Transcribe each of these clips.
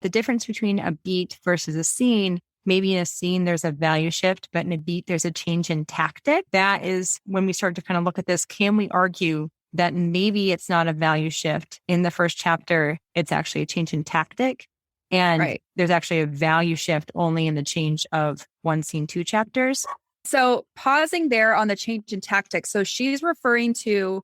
the difference between a beat versus a scene, maybe in a scene, there's a value shift, but in a beat, there's a change in tactic. That is when we start to kind of look at this. Can we argue that maybe it's not a value shift in the first chapter? It's actually a change in tactic. And there's actually a value shift only in the change of one scene, 2 chapters. So pausing there on the change in tactics. So she's referring to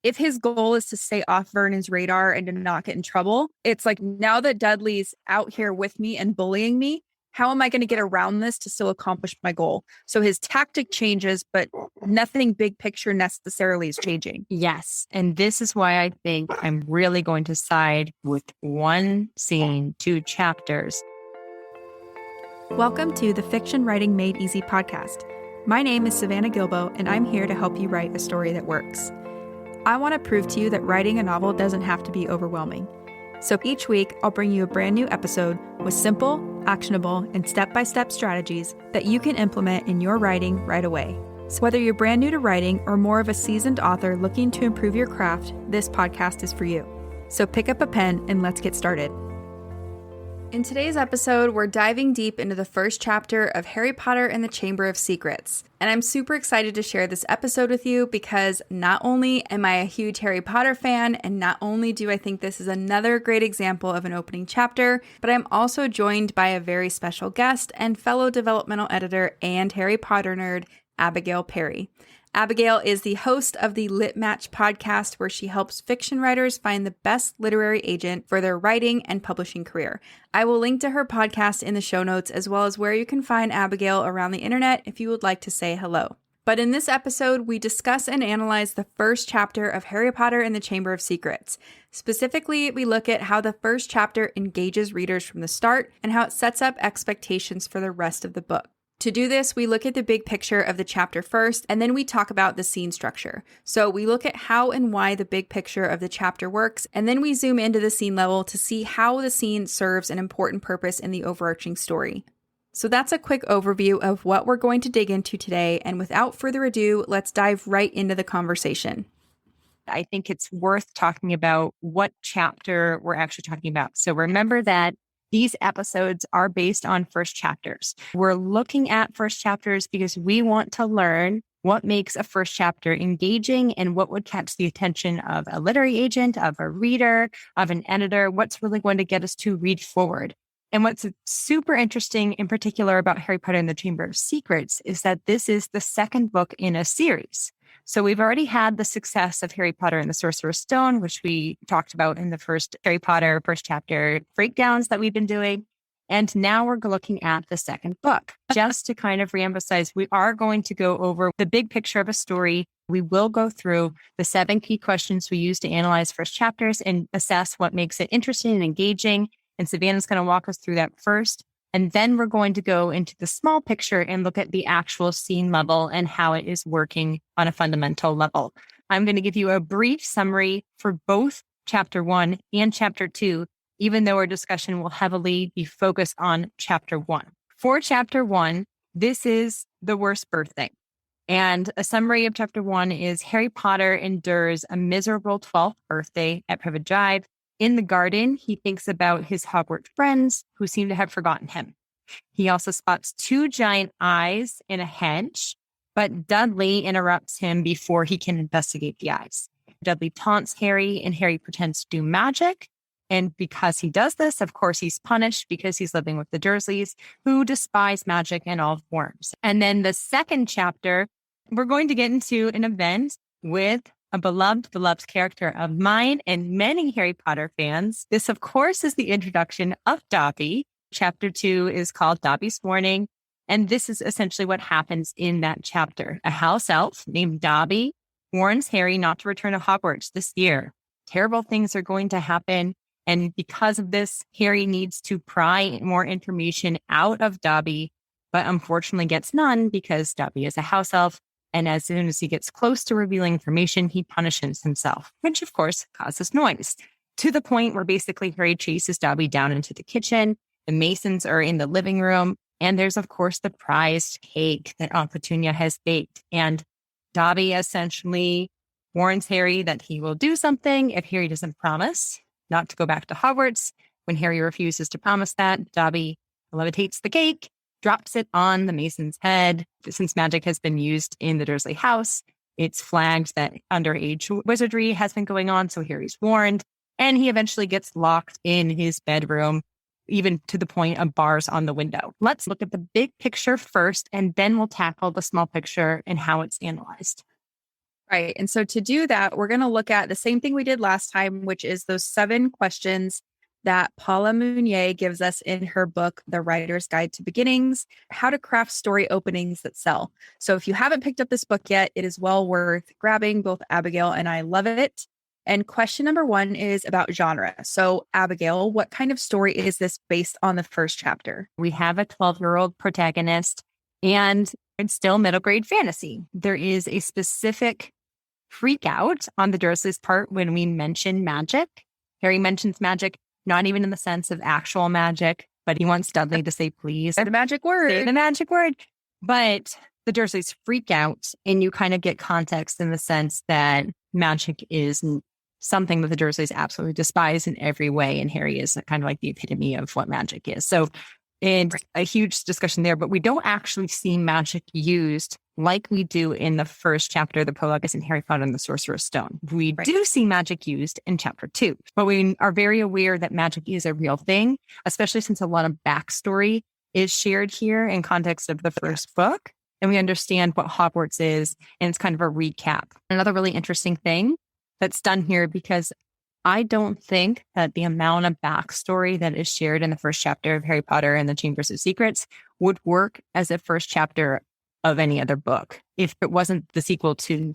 if his goal is to stay off Vernon's radar and to not get in trouble, it's like, now that Dudley's out here with me and bullying me, how am I going to get around this to still accomplish my goal? So his tactic changes, but nothing big picture necessarily is changing. Yes. And this is why I think I'm really going to side with one scene, 2 chapters. Welcome to the Fiction Writing Made Easy podcast. My name is Savannah Gilbo, and I'm here to help you write a story that works. I want to prove to you that writing a novel doesn't have to be overwhelming. So each week, I'll bring you a brand new episode with simple, actionable, and step-by-step strategies that you can implement in your writing right away. So whether you're brand new to writing or more of a seasoned author looking to improve your craft, this podcast is for you. So pick up a pen and let's get started. In today's episode, we're diving deep into the first chapter of Harry Potter and the Chamber of Secrets. And I'm super excited to share this episode with you because not only am I a huge Harry Potter fan, and not only do I think this is another great example of an opening chapter, but I'm also joined by a very special guest and fellow developmental editor and Harry Potter nerd, Abigail Perry. Abigail is the host of the Lit Match podcast, where she helps fiction writers find the best literary agent for their writing and publishing career. I will link to her podcast in the show notes, as well as where you can find Abigail around the internet if you would like to say hello. But in this episode, we discuss and analyze the first chapter of Harry Potter and the Chamber of Secrets. Specifically, we look at how the first chapter engages readers from the start and how it sets up expectations for the rest of the book. To do this, we look at the big picture of the chapter first, and then we talk about the scene structure. So we look at how and why the big picture of the chapter works, and then we zoom into the scene level to see how the scene serves an important purpose in the overarching story. So that's a quick overview of what we're going to dig into today, and without further ado, let's dive right into the conversation. I think it's worth talking about what chapter we're actually talking about. So remember that these episodes are based on first chapters. We're looking at first chapters because we want to learn what makes a first chapter engaging and what would catch the attention of a literary agent, of a reader, of an editor, what's really going to get us to read forward. And what's super interesting in particular about Harry Potter and the Chamber of Secrets is that this is the second book in a series. So we've already had the success of Harry Potter and the Sorcerer's Stone, which we talked about in the first Harry Potter first chapter breakdowns that we've been doing. And now we're looking at the second book. Just to kind of reemphasize, we are going to go over the big picture of a story. We will go through the 7 key questions we use to analyze first chapters and assess what makes it interesting and engaging. And Savannah's going to walk us through that first. And then we're going to go into the small picture and look at the actual scene level and how it is working on a fundamental level. I'm going to give you a brief summary for both chapter 1 and chapter 2, even though our discussion will heavily be focused on chapter 1. For chapter 1, this is the worst birthday. And a summary of chapter 1 is Harry Potter endures a miserable 12th birthday at Privet Drive. In the garden, he thinks about his Hogwarts friends who seem to have forgotten him. He also spots 2 giant eyes in a hedge, but Dudley interrupts him before he can investigate the eyes. Dudley taunts Harry, and Harry pretends to do magic. And because he does this, of course, he's punished because he's living with the Dursleys, who despise magic in all forms. And then the second chapter, we're going to get into an event with a beloved character of mine and many Harry Potter fans. This, of course, is the introduction of Dobby. Chapter 2 is called Dobby's Warning. And this is essentially what happens in that chapter. A house elf named Dobby warns Harry not to return to Hogwarts this year. Terrible things are going to happen. And because of this, Harry needs to pry more information out of Dobby, but unfortunately gets none because Dobby is a house elf. And as soon as he gets close to revealing information, he punishes himself, which of course causes noise, to the point where basically Harry chases Dobby down into the kitchen. The Masons are in the living room. And there's, of course, the prized cake that Aunt Petunia has baked. And Dobby essentially warns Harry that he will do something if Harry doesn't promise not to go back to Hogwarts. When Harry refuses to promise that, Dobby levitates the cake, drops it on the Mason's head. Since magic has been used in the Dursley house, it's flagged that underage wizardry has been going on, so Harry's warned. And he eventually gets locked in his bedroom, even to the point of bars on the window. Let's look at the big picture first, and then we'll tackle the small picture and how it's analyzed. Right. And so to do that, we're going to look at the same thing we did last time, which is those 7 questions that Paula Munier gives us in her book, The Writer's Guide to Beginnings, How to Craft Story Openings That Sell. So if you haven't picked up this book yet, it is well worth grabbing. Both Abigail and I love it. And question number 1 is about genre. So Abigail, what kind of story is this based on the first chapter? We have a 12-year-old protagonist, and it's still middle grade fantasy. There is a specific freak out on the Dursleys' part when we mention magic. Harry mentions magic, not even in the sense of actual magic, but he wants Dudley to say, please. Say the magic word. Say the magic word. But the Dursleys freak out, and you kind of get context in the sense that magic is something that the Dursleys absolutely despise in every way. And Harry is kind of like the epitome of what magic is. So it's a huge discussion there, but we don't actually see magic used like we do in the first chapter, the prologue is in Harry Potter and the Sorcerer's Stone. We do see magic used in chapter 2, but we are very aware that magic is a real thing, especially since a lot of backstory is shared here in context of the first book. And we understand what Hogwarts is, and it's kind of a recap. Another really interesting thing that's done here, because I don't think that the amount of backstory that is shared in the first chapter of Harry Potter and the Chambers of Secrets would work as a first chapter of any other book if it wasn't the sequel to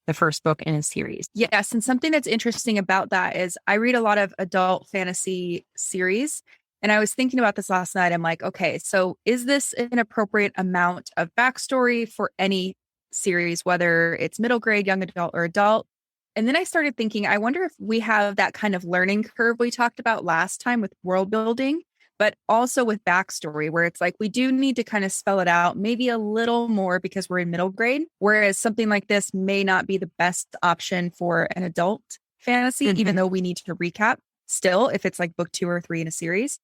the first book in a series. Yes. And something that's interesting about that is I read a lot of adult fantasy series. And I was thinking about this last night. I'm like, okay, so is this an appropriate amount of backstory for any series, whether it's middle grade, young adult, or adult? And then I started thinking, I wonder if we have that kind of learning curve we talked about last time with world building, but also with backstory, where it's like we do need to kind of spell it out maybe a little more because we're in middle grade, whereas something like this may not be the best option for an adult fantasy, even though we need to recap still if it's like book 2 or 3 in a series.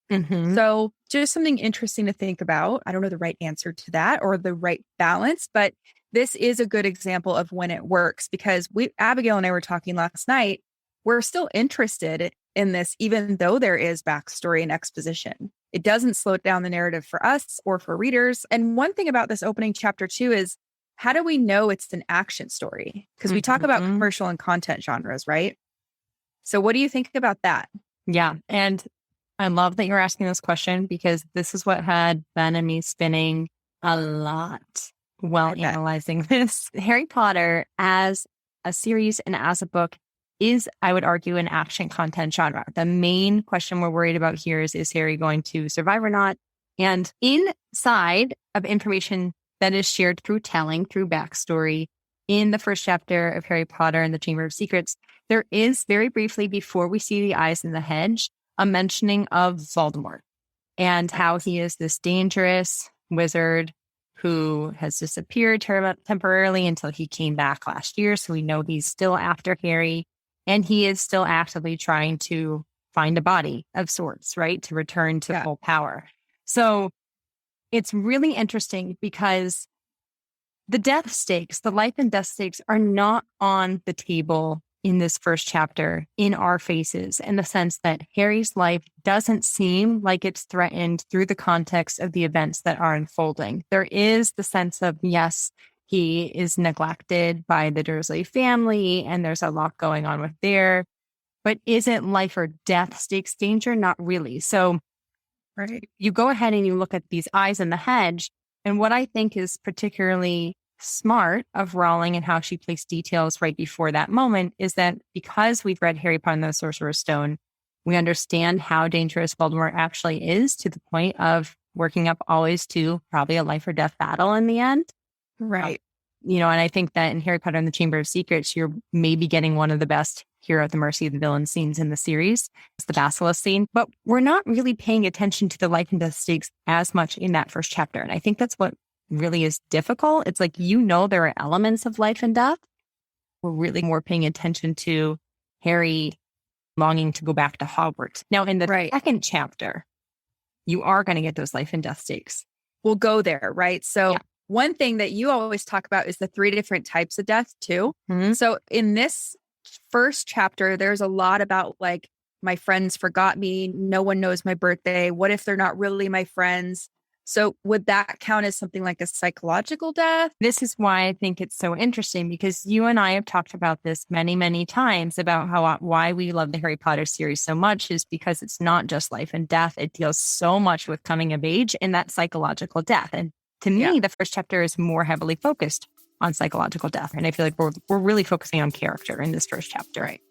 So just something interesting to think about. I don't know the right answer to that or the right balance, but this is a good example of when it works, because Abigail and I were talking last night. We're still interested in this, even though there is backstory and exposition. It doesn't slow down the narrative for us or for readers. And one thing about this opening chapter 2 is, how do we know it's an action story? Because we talk about commercial and content genres, right? So what do you think about that? Yeah. And I love that you're asking this question, because this is what had Ben and me spinning a lot while analyzing this. Harry Potter as a series and as a book is, I would argue, an action content genre. The main question we're worried about here is Harry going to survive or not? And inside of information that is shared through telling, through backstory, in the first chapter of Harry Potter and the Chamber of Secrets, there is very briefly, before we see the eyes in the hedge, a mentioning of Voldemort and how he is this dangerous wizard who has disappeared temporarily until he came back last year. So we know he's still after Harry, and he is still actively trying to find a body of sorts, right? To return to full power. So it's really interesting because the death stakes, the life and death stakes, are not on the table in this first chapter in our faces, in the sense that Harry's life doesn't seem like it's threatened through the context of the events that are unfolding. There is the sense of, yes, he is neglected by the Dursley family, and there's a lot going on with there. But is it life or death stakes danger? Not really. So you go ahead and you look at these eyes in the hedge, and what I think is particularly smart of Rowling and how she placed details right before that moment is that because we've read Harry Potter and the Sorcerer's Stone, we understand how dangerous Voldemort actually is, to the point of working up always to probably a life or death battle in the end. Right. And I think that in Harry Potter and the Chamber of Secrets, you're maybe getting one of the best hero at the mercy of the villain scenes in the series. It's the basilisk scene, but we're not really paying attention to the life and death stakes as much in that first chapter. And I think that's what really is difficult. It's like, there are elements of life and death. We're really more paying attention to Harry longing to go back to Hogwarts. Now, in the second chapter, you are going to get those life and death stakes. We'll go there, right? So one thing that you always talk about is the 3 different types of death too. Mm-hmm. So in this first chapter, there's a lot about like, my friends forgot me. No one knows my birthday. What if they're not really my friends? So would that count as something like a psychological death? This is why I think it's so interesting, because you and I have talked about this many, many times about why we love the Harry Potter series so much is because it's not just life and death. It deals so much with coming of age and that psychological death. And to me, the first chapter is more heavily focused on psychological death. And I feel like we're really focusing on character in this first chapter. Right.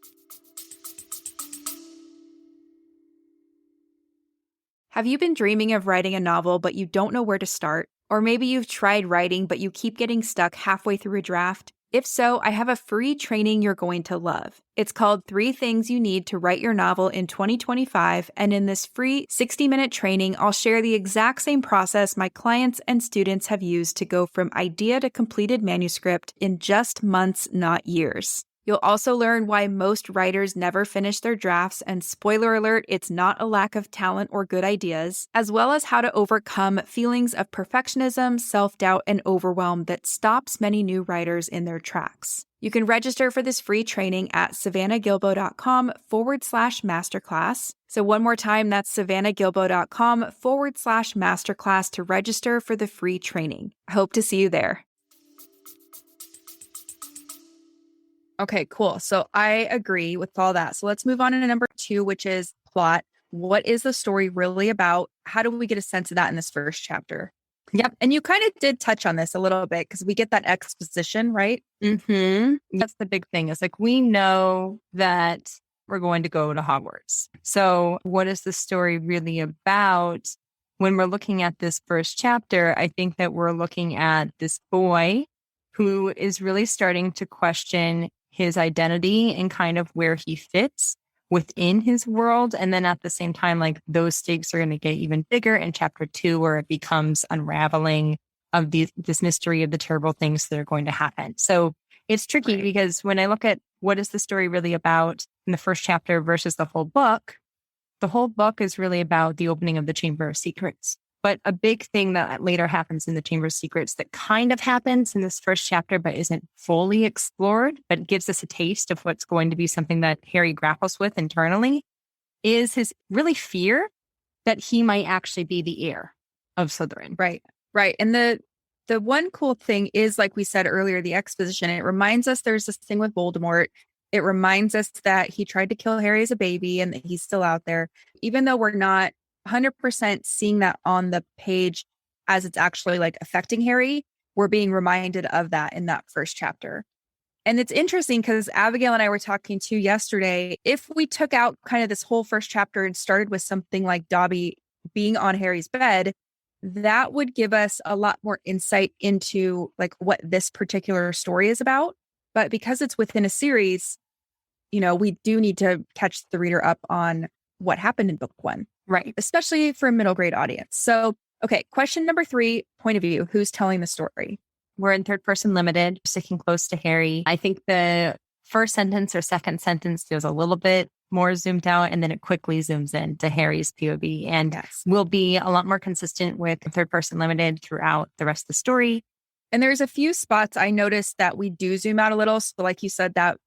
Have you been dreaming of writing a novel, but you don't know where to start? Or maybe you've tried writing, but you keep getting stuck halfway through a draft? If so, I have a free training you're going to love. It's called 3 Things You Need to Write Your Novel in 2025, and in this free 60-minute training, I'll share the exact same process my clients and students have used to go from idea to completed manuscript in just months, not years. You'll also learn why most writers never finish their drafts, and spoiler alert, it's not a lack of talent or good ideas, as well as how to overcome feelings of perfectionism, self-doubt, and overwhelm that stops many new writers in their tracks. You can register for this free training at savannahgilbo.com/masterclass. So one more time, that's savannahgilbo.com/masterclass to register for the free training. I hope to see you there. Okay, cool. So I agree with all that. So let's move on to number 2, which is plot. What is the story really about? How do we get a sense of that in this first chapter? Yep. And you kind of did touch on this a little bit because we get that exposition, right? Mm-hmm. That's the big thing. It's like, we know that we're going to go to Hogwarts. So what is the story really about? When we're looking at this first chapter, I think that we're looking at this boy who is really starting to question his identity and kind of where he fits within his world. And then at the same time, like, those stakes are going to get even bigger in chapter 2, where it becomes unraveling of this mystery of the terrible things that are going to happen. So it's tricky because when I look at what is the story really about in the first chapter versus the whole book is really about the opening of the Chamber of Secrets. But a big thing that later happens in the Chamber of Secrets that kind of happens in this first chapter, but isn't fully explored, but gives us a taste of what's going to be something that Harry grapples with internally, is his really fear that he might actually be the heir of Slytherin. Right. And the one cool thing is, like we said earlier, the exposition. It reminds us there's this thing with Voldemort. It reminds us that he tried to kill Harry as a baby and that he's still out there, even though we're not 100% seeing that on the page as it's actually like affecting Harry. We're being reminded of that in that first chapter. And it's interesting because Abigail and I were talking to yesterday, if we took out kind of this whole first chapter and started with something like Dobby being on Harry's bed, that would give us a lot more insight into like what this particular story is about. But because it's within a series, we do need to catch the reader up on what happened in book 1. Right. Especially for a middle grade audience. So, okay. Question number 3, point of view. Who's telling the story? We're in third person limited, sticking close to Harry. I think the first sentence or second sentence feels a little bit more zoomed out, and then it quickly zooms in to Harry's POV, and will be a lot more consistent with third person limited throughout the rest of the story. And there's a few spots I noticed that we do zoom out a little. So like you said, that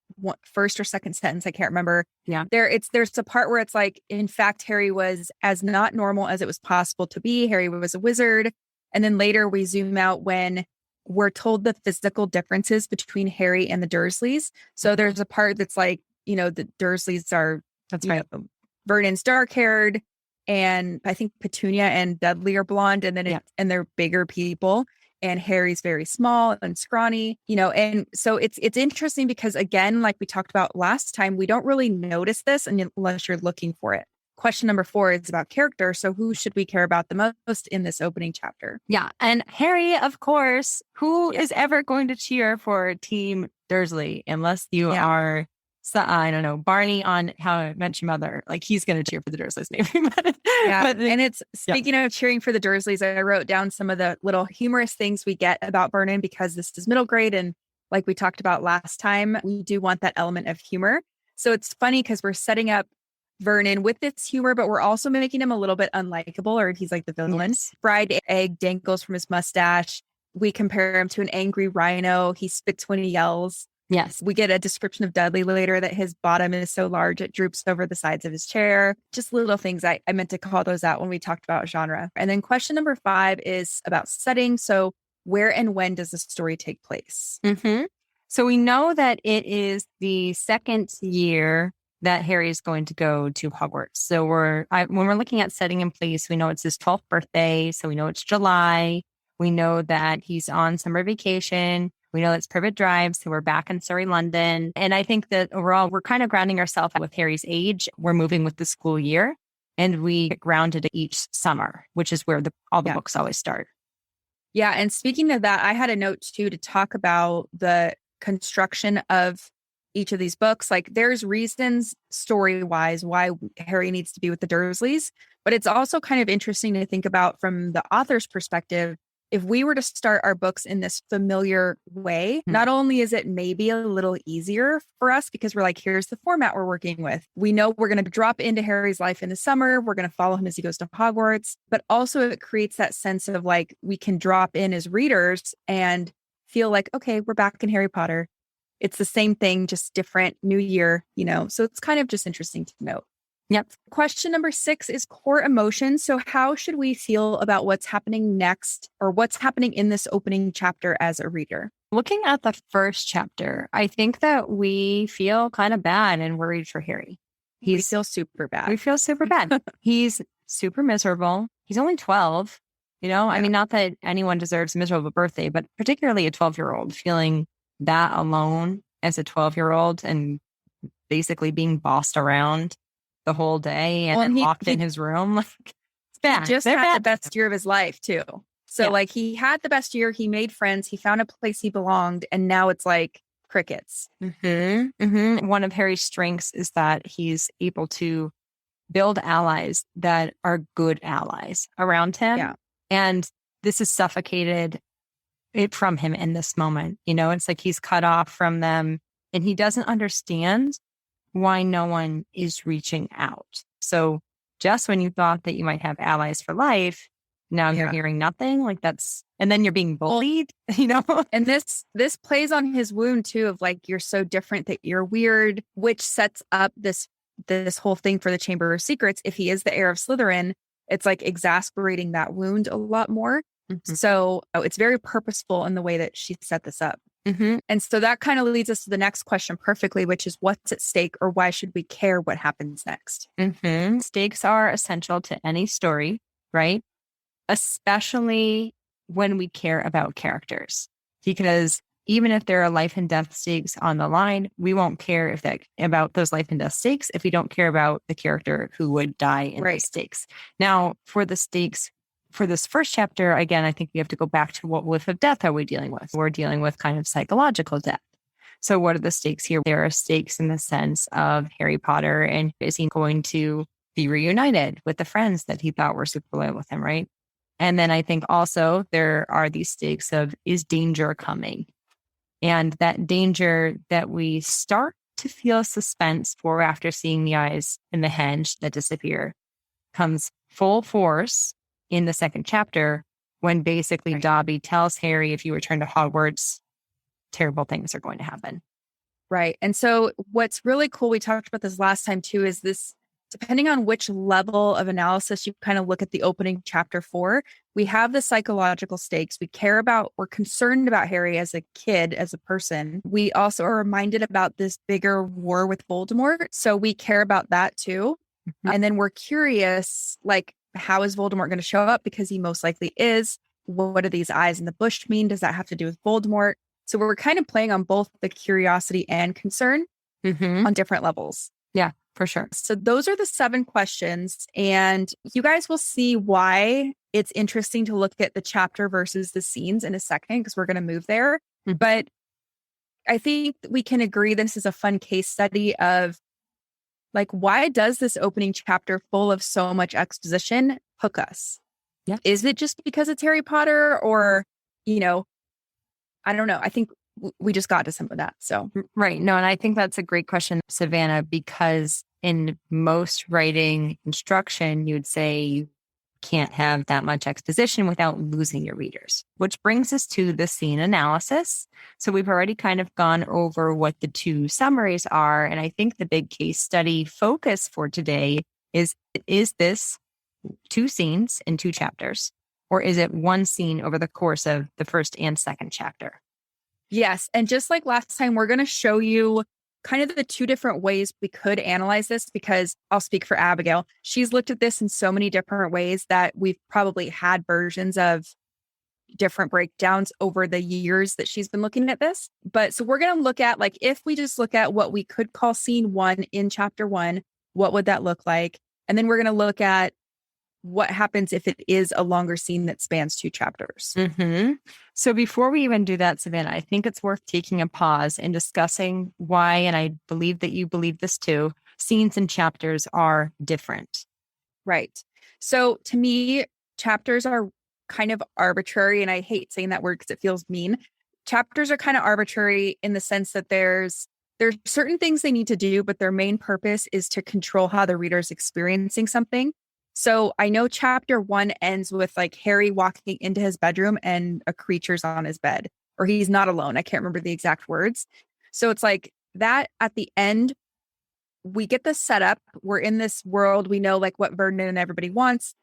first or second sentence, I can't remember. Yeah. There's a part where it's like, in fact, Harry was as not normal as it was possible to be. Harry was a wizard. And then later we zoom out when we're told the physical differences between Harry and the Dursleys. So there's a part that's like, the Dursleys are, that's right. Vernon's dark haired, and I think Petunia and Dudley are blonde, and then and they're bigger people. And Harry's very small and scrawny, and so it's interesting because, again, like we talked about last time, we don't really notice this unless you're looking for it. Question number 4 is about character. So who should we care about the most in this opening chapter? Yeah. And Harry, of course, who is ever going to cheer for Team Dursley unless you are, I don't know, Barney on How I Met Your Mother. Like, he's going to cheer for the Dursleys, maybe. And it's, speaking of cheering for the Dursleys, I wrote down some of the little humorous things we get about Vernon because this is middle grade. And like we talked about last time, we do want that element of humor. So it's funny because we're setting up Vernon with this humor, but we're also making him a little bit unlikable, or he's like the villain. Yes. Fried egg dangles from his mustache. We compare him to an angry rhino. He spits when he yells. Yes. We get a description of Dudley later that his bottom is so large it droops over the sides of his chair. Just little things. I meant to call those out when we talked about genre. And then question number 5 is about setting. So where and when does the story take place? So we know that it is the second year that Harry is going to go to Hogwarts. So when we're looking at setting in place, we know it's his 12th birthday. So we know it's July. We know that he's on summer vacation. We know it's Privet Drive. So we're back in Surrey, London. And I think that overall, we're kind of grounding ourselves with Harry's age. We're moving with the school year and we get grounded each summer, which is where all the books always start. Yeah. And speaking of that, I had a note too to talk about the construction of each of these books. Like there's reasons story-wise why Harry needs to be with the Dursleys, but it's also kind of interesting to think about from the author's perspective. If we were to start our books in this familiar way, not only is it maybe a little easier for us because we're like, here's the format we're working with. We know we're going to drop into Harry's life in the summer. We're going to follow him as he goes to Hogwarts, but also it creates that sense of like, we can drop in as readers and feel like, okay, we're back in Harry Potter. It's the same thing, just different, new year, so it's kind of just interesting to note. Yep. Question number 6 is core emotions. So how should we feel about what's happening next or what's happening in this opening chapter as a reader? Looking at the first chapter, I think that we feel kind of bad and worried for Harry. We feel super bad. We feel super bad. He's super miserable. He's only 12. I mean, not that anyone deserves a miserable birthday, but particularly a 12-year-old feeling that alone as a 12-year-old and basically being bossed around the whole day and locked in his room. Like, it's bad. He just had the best year of his life too. So like he had the best year. He made friends. He found a place he belonged. And now it's like crickets. One of Harry's strengths is that he's able to build allies that are good allies around him. Yeah. And this is suffocated from him in this moment. It's like he's cut off from them and he doesn't understand why no one is reaching out. So just when you thought that you might have allies for life, now you're hearing nothing. Like and then you're being bullied, And this plays on his wound too of like, you're so different that you're weird, which sets up this whole thing for the Chamber of Secrets. If he is the heir of Slytherin, it's like exasperating that wound a lot more. So it's very purposeful in the way that she set this up. And so that kind of leads us to the next question perfectly, which is what's at stake or why should we care what happens next? Stakes are essential to any story, right? Especially when we care about characters, because even if there are life and death stakes on the line, we won't care about those life and death stakes if we don't care about the character who would die in those stakes. Now, for the stakes for this first chapter, again, I think we have to go back to what whiff of death are we dealing with? We're dealing with kind of psychological death. So what are the stakes here? There are stakes in the sense of Harry Potter, and is he going to be reunited with the friends that he thought were super loyal with him, right? And then I think also there are these stakes of, is danger coming? And that danger that we start to feel suspense for after seeing the eyes in the henge that disappear comes full force in the second chapter when basically Dobby tells Harry, if you return to Hogwarts, terrible things are going to happen. Right. And so what's really cool, we talked about this last time too, is this, depending on which level of analysis you kind of look at the opening chapter for, we have the psychological stakes. We're concerned about Harry as a kid, as a person. We also are reminded about this bigger war with Voldemort. So we care about that too. And then we're curious, like, how is Voldemort going to show up? Because he most likely is. What do these eyes in the bush mean? Does that have to do with Voldemort? So we're kind of playing on both the curiosity and concern on different levels. Yeah, for sure. So those are the 7 questions. And you guys will see why it's interesting to look at the chapter versus the scenes in a second, because we're going to move there. But I think we can agree this is a fun case study of, like, why does this opening chapter full of so much exposition hook us? Yeah. Is it just because it's Harry Potter or, I don't know. I think we just got to some of that. So, Right. No, and I think that's a great question, Savannah, because in most writing instruction, you'd say you can't have that much exposition without losing your readers, which brings us to the scene analysis. So we've already kind of gone over what the two summaries are. And I think the big case study focus for today is this two scenes in two chapters, or is it one scene over the course of the first and second chapter? yes. And just like last time, we're going to show you kind of the two different ways we could analyze this, because I'll speak for Abigail. She's looked at this in so many different ways that we've probably had versions of different breakdowns over the years that she's been looking at this. But so we're going to look at, like, if we just look at what we could call scene one in chapter one, what would that look like? And then we're going to look at what happens if it is a longer scene that spans two chapters. Mm-hmm. So before we even do that, Savannah, I think it's worth taking a pause and discussing why, and I believe that you believe this too, scenes and chapters are different. Right. So to me, chapters are kind of arbitrary, and I hate saying that word because it feels mean. Chapters are kind of arbitrary in the sense that there's certain things they need to do, but their main purpose is to control how the reader is experiencing something. So I know chapter one ends with like Harry walking into his bedroom and a creature's on his bed, or he's not alone. I can't remember the exact words. So it's like that at the end, we get the setup. We're in this world. We know like what Vernon and everybody wants.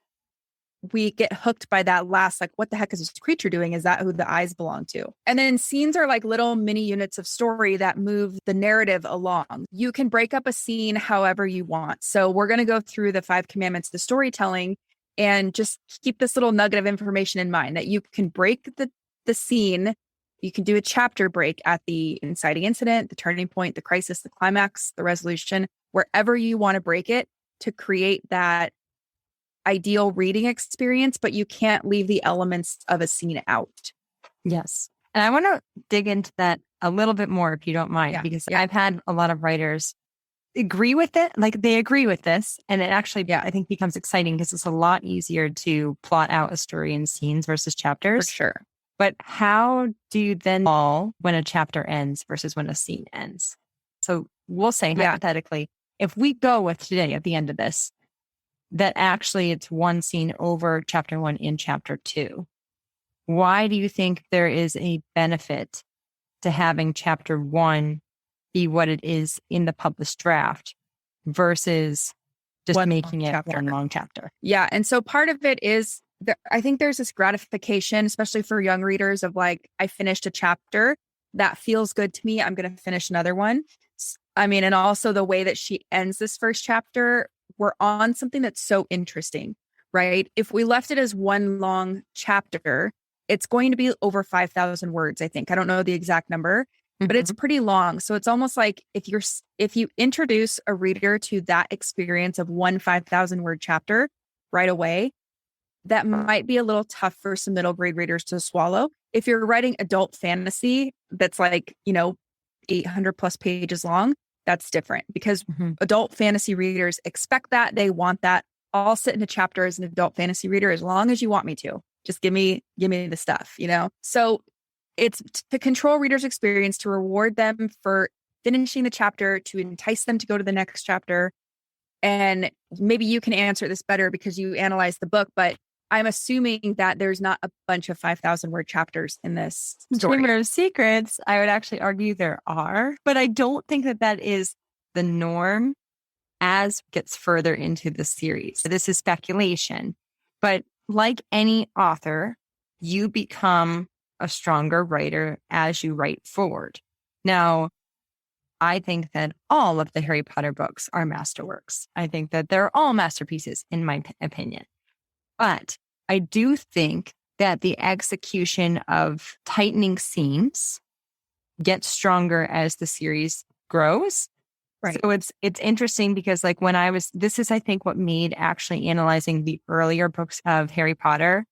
We get hooked by that last, like, what the heck is this creature doing? Is that who the eyes belong to? And then scenes are like little mini units of story that move the narrative along. You can break up a scene however you want. So we're going to go through the 5 commandments, the storytelling, and just keep this little nugget of information in mind that you can break the scene. You can do a chapter break at the inciting incident, the turning point, the crisis, the climax, the resolution, wherever you want to break it to create that ideal reading experience, but you can't leave the elements of a scene out. Yes. And I want to dig into that a little bit more, if you don't mind, because I've had a lot of writers agree with it. Like they agree with this. And it actually, I think becomes exciting because it's a lot easier to plot out a story in scenes versus chapters. For sure. But how do you then fall when a chapter ends versus when a scene ends? So we'll say hypothetically, if we go with today at the end of this, that actually it's one scene over chapter one in chapter two. Why do you think there is a benefit to having chapter one be what it is in the published draft versus just making it one long chapter? Yeah. And so part of it is, I think there's this gratification, especially for young readers, of like, I finished a chapter that feels good to me. I'm going to finish another one. I mean, and also the way that she ends this first chapter, we're on something that's so interesting, right? If we left it as one long chapter, it's going to be over 5,000 words, I think. I don't know the exact number, but it's pretty long. So it's almost like if you introduce a reader to that experience of one 5,000 word chapter right away, that might be a little tough for some middle grade readers to swallow. If you're writing adult fantasy that's like, 800 plus pages long, that's different because adult fantasy readers expect that. They want that. I'll sit in a chapter as an adult fantasy reader as long as you want me to. Just give me the stuff, So it's to control readers' experience, to reward them for finishing the chapter, to entice them to go to the next chapter. And maybe you can answer this better because you analyzed the book, but I'm assuming that there's not a bunch of 5,000 word chapters in this story. Chamber of Secrets, I would actually argue there are, but I don't think that is the norm as it gets further into the series. So this is speculation, but like any author, you become a stronger writer as you write forward. Now, I think that all of the Harry Potter books are masterworks. I think that they're all masterpieces, in my opinion. But I do think that the execution of tightening scenes gets stronger as the series grows. Right. So it's interesting because like this is, I think, what made actually analyzing the earlier books of Harry Potter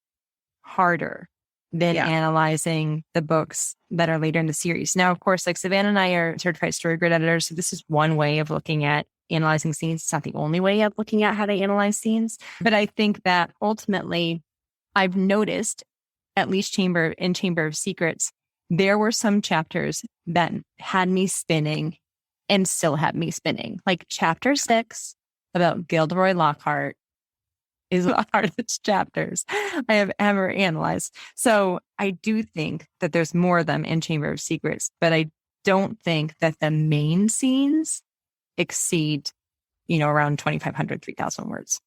harder than analyzing the books that are later in the series. Now, of course, like Savannah and I are certified story grid editors. So this is one way of looking at analyzing scenes. It's not the only way of looking at how to analyze scenes. But I think that ultimately I've noticed, at least Chamber of Secrets, there were some chapters that had me spinning and still have me spinning. Like chapter 6 about Gilderoy Lockhart is one of the hardest chapters I have ever analyzed. So I do think that there's more of them in Chamber of Secrets, but I don't think that the main scenes exceed, around 2,500, 3,000 words.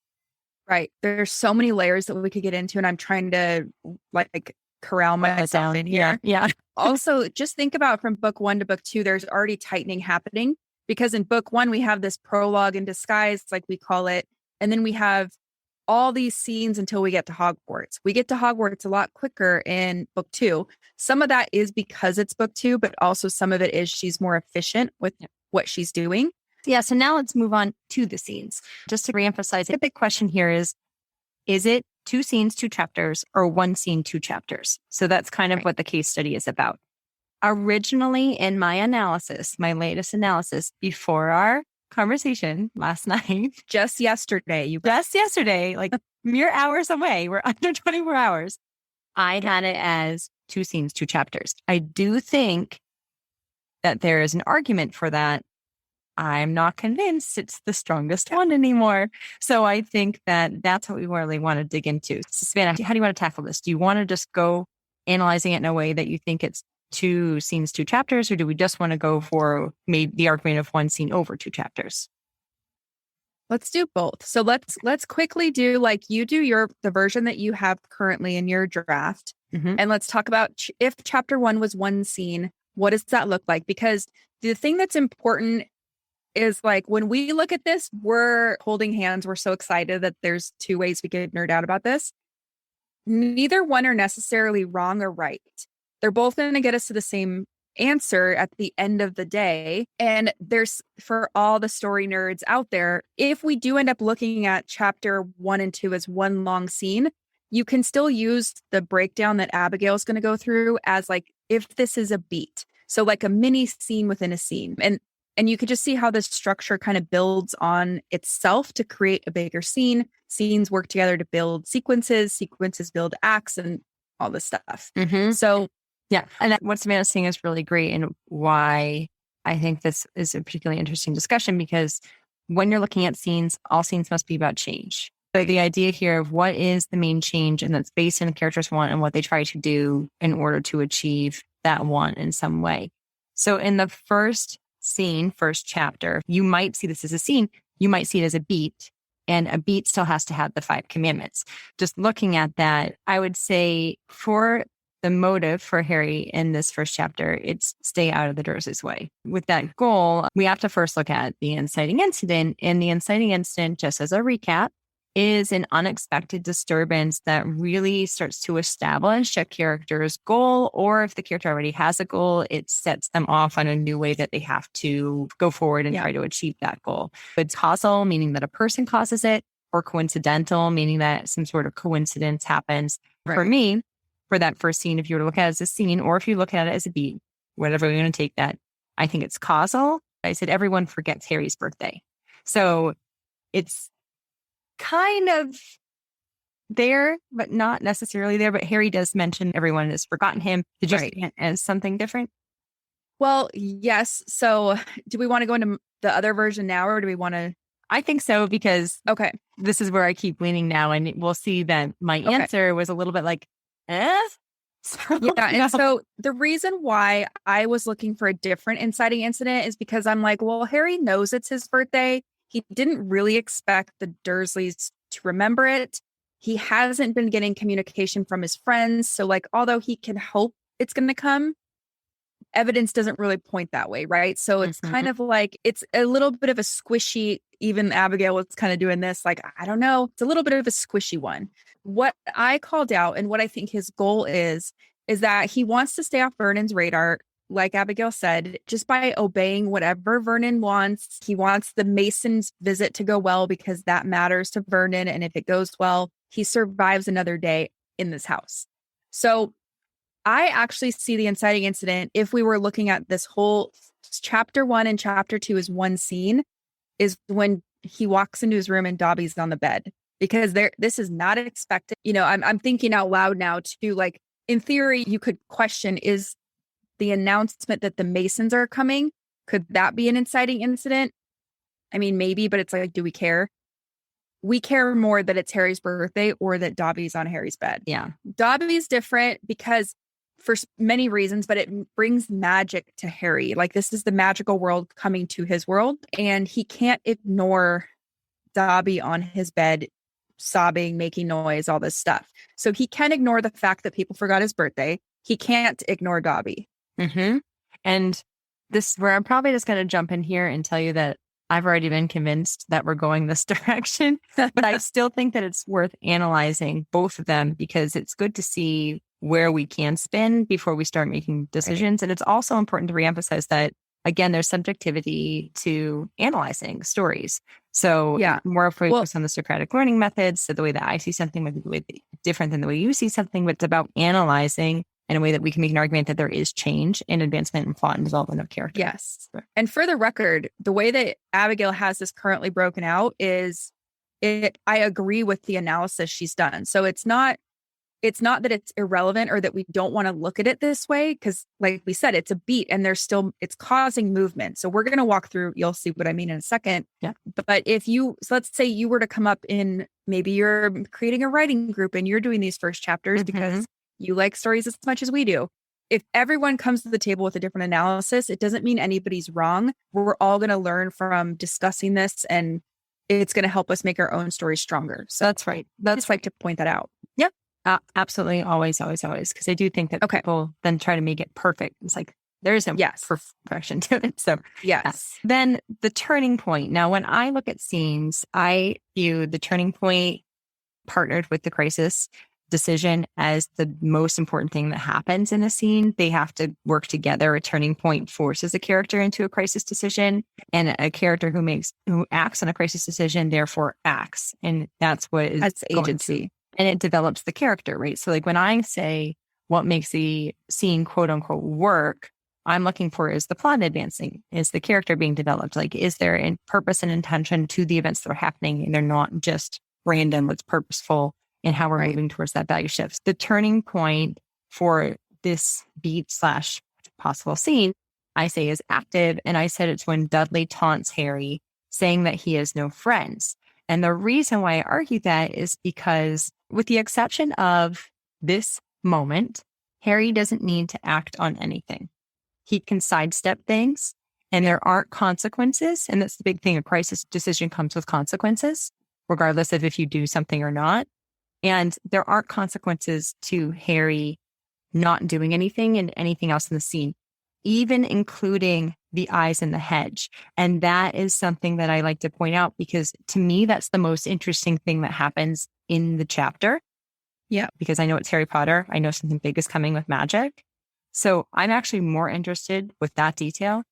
Right. There's so many layers that we could get into, and I'm trying to like corral myself in here. Yeah. Also, just think about from book 1 to book 2, there's already tightening happening, because in book 1, we have this prologue in disguise, like we call it. And then we have all these scenes until we get to Hogwarts. We get to Hogwarts a lot quicker in book 2. Some of that is because it's book 2, but also some of it is she's more efficient with what she's doing. Yeah. So now let's move on to the scenes. Just to reemphasize, the big question here is it 2 scenes, 2 chapters, or 1 scene, 2 chapters? So that's kind of what the case study is about. Originally, in my analysis, my latest analysis before our conversation last night, just yesterday, like mere hours away, we're under 24 hours, I had it as 2 scenes, 2 chapters. I do think that there is an argument for that. I'm not convinced it's the strongest one anymore. So I think that that's what we really want to dig into. So Savannah, how do you want to tackle this? Do you want to just go analyzing it in a way that you think it's 2 scenes, 2 chapters, or do we just want to go for maybe the argument of 1 scene over 2 chapters? Let's do both. So let's quickly do like you do the version that you have currently in your draft. Mm-hmm. And let's talk about if chapter 1 was 1 scene, what does that look like? Because the thing that's important is like when we look at this, we're holding hands. We're so excited that there's 2 ways we could nerd out about this. Neither one are necessarily wrong or right. They're both going to get us to the same answer at the end of the day. And there's, for all the story nerds out there, if we do end up looking at chapter 1 and 2 as one long scene, you can still use the breakdown that Abigail is going to go through as like, if this is a beat. So like a mini scene within a scene. And you could just see how this structure kind of builds on itself to create a bigger scene. Scenes work together to build sequences build acts and all this stuff. Mm-hmm. So yeah. And what Savannah's saying is really great, and why I think this is a particularly interesting discussion, because when you're looking at scenes, all scenes must be about change. So the idea here of what is the main change, and that's based on the characters' want and what they try to do in order to achieve that want in some way. So in the first scene, first chapter, you might see this as a scene, you might see it as a beat, and a beat still has to have the 5 commandments. Just looking at that, I would say for the motive for Harry in this first chapter, it's stay out of the Dursleys' way. With that goal, we have to first look at the inciting incident. And the inciting incident, just as a recap, is an unexpected disturbance that really starts to establish a character's goal, or if the character already has a goal, it sets them off on a new way that they have to go forward and try to achieve that goal. It's causal, meaning that a person causes it, or coincidental, meaning that some sort of coincidence happens. Right. For me, for that first scene, if you were to look at it as a scene, or if you look at it as a beat, whatever you're going to take that, I think it's causal. I said everyone forgets Harry's birthday. So it's kind of there, but not necessarily there. But Harry does mention everyone has forgotten him. Did you see it as something different? Well, yes. So do we want to go into the other version now, or do we want to? I think so, because this is where I keep leaning now. And we'll see that my answer was a little bit like, And so the reason why I was looking for a different inciting incident is because I'm like, well, Harry knows it's his birthday. He didn't really expect the Dursleys to remember it. He hasn't been getting communication from his friends. So like, although he can hope it's going to come, evidence doesn't really point that way, right? So it's kind of like, it's a little bit of a squishy, even Abigail was kind of doing this, like, I don't know, it's a little bit of a squishy one. What I called out and what I think his goal is that he wants to stay off Vernon's radar, like Abigail said, just by obeying whatever Vernon wants. He wants the Mason's visit to go well because that matters to Vernon. And if it goes well, he survives another day in this house. So I actually see the inciting incident, if we were looking at this whole chapter 1 and chapter 2 as one scene, is when he walks into his room and Dobby's on the bed, because this is not expected. You know, I'm thinking out loud now too, like in theory, you could question, is the announcement that the Masons are coming, could that be an inciting incident? I mean, maybe, but it's like, do we care? We care more that it's Harry's birthday or that Dobby's on Harry's bed. Yeah. Dobby's different because for many reasons, but it brings magic to Harry. Like, this is the magical world coming to his world, and he can't ignore Dobby on his bed, sobbing, making noise, all this stuff. So he can ignore the fact that people forgot his birthday. He can't ignore Dobby. Mm-hmm. And this is where I'm probably just going to jump in here and tell you that I've already been convinced that we're going this direction, but I still think that it's worth analyzing both of them because it's good to see where we can spin before we start making decisions. Right. And it's also important to reemphasize that, again, there's subjectivity to analyzing stories. So more focus on the Socratic learning methods. So the way that I see something might be different than the way you see something, but it's about analyzing in a way that we can make an argument that there is change in advancement and plot and development of character. Yes. And for the record, the way that Abigail has this currently broken out is I agree with the analysis she's done. So it's not that it's irrelevant or that we don't want to look at it this way, because like we said, it's a beat and it's causing movement. So we're going to walk through, you'll see what I mean in a second. Yeah. But so let's say you were to come up in, maybe you're creating a writing group and you're doing these first chapters because you like stories as much as we do. If everyone comes to the table with a different analysis, it doesn't mean anybody's wrong. We're all going to learn from discussing this, and it's going to help us make our own stories stronger. So that's right. That's like to point that out. Yep. Absolutely. Always. Because I do think that people then try to make it perfect. It's like, there is no perfection to it. So yes. Then the turning point. Now, when I look at scenes, I view the turning point partnered with the crisis decision as the most important thing that happens in a scene. They have to work together. A turning point forces a character into a crisis decision, and a character who acts on a crisis decision therefore acts. And that's what is agency. And it develops the character, right? So like when I say what makes the scene quote unquote work, I'm looking for is the plot advancing, is the character being developed? Like, is there a purpose and intention to the events that are happening? And they're not just random, it's purposeful in how we're moving towards that value shift. The turning point for this beat / possible scene, I say is active. And I said it's when Dudley taunts Harry, saying that he has no friends. And the reason why I argue that is because, with the exception of this moment, Harry doesn't need to act on anything. He can sidestep things, and there aren't consequences. And that's the big thing. A crisis decision comes with consequences, regardless of if you do something or not. And there aren't consequences to Harry not doing anything and anything else in the scene, even including the eyes in the hedge. And that is something that I like to point out, because to me, that's the most interesting thing that happens in the chapter. Yeah. Because I know it's Harry Potter. I know something big is coming with magic. So I'm actually more interested with that detail.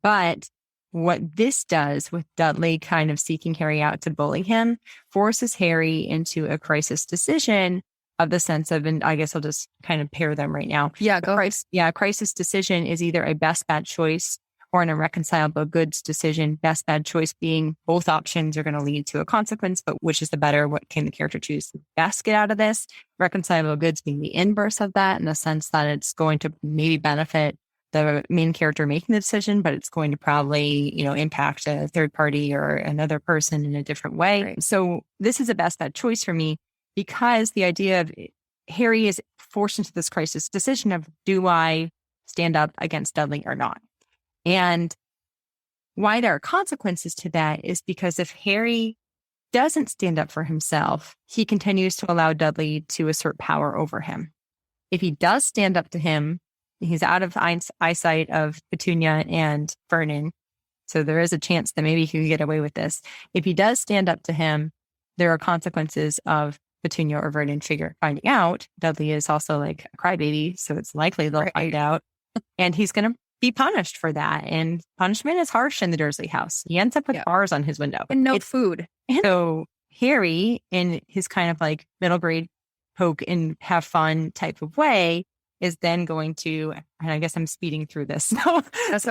But what this does with Dudley kind of seeking Harry out to bully him forces Harry into a crisis decision of the sense of, and I guess I'll just kind of pair them right now. Yeah, go. A crisis decision is either a best bad choice or an irreconcilable goods decision. Best bad choice being both options are going to lead to a consequence, but which is the better? What can the character choose to best get out of this? Reconcilable goods being the inverse of that, in the sense that it's going to maybe benefit the main character making the decision, but it's going to probably, impact a third party or another person in a different way. Right. So this is a best bad choice for me, because the idea of Harry is forced into this crisis decision of, do I stand up against Dudley or not? And why there are consequences to that is because if Harry doesn't stand up for himself, he continues to allow Dudley to assert power over him. If he does stand up to him, he's out of eyesight of Petunia and Vernon. So there is a chance that maybe he could get away with this. If he does stand up to him, there are consequences of Petunia or Vernon finding out. Dudley is also like a crybaby, so it's likely they'll find out. And he's going to be punished for that. And punishment is harsh in the Dursley house. He ends up with bars on his window. And no food. So Harry, in his kind of like middle grade poke and have fun type of way, is then going to, and I guess I'm speeding through this. So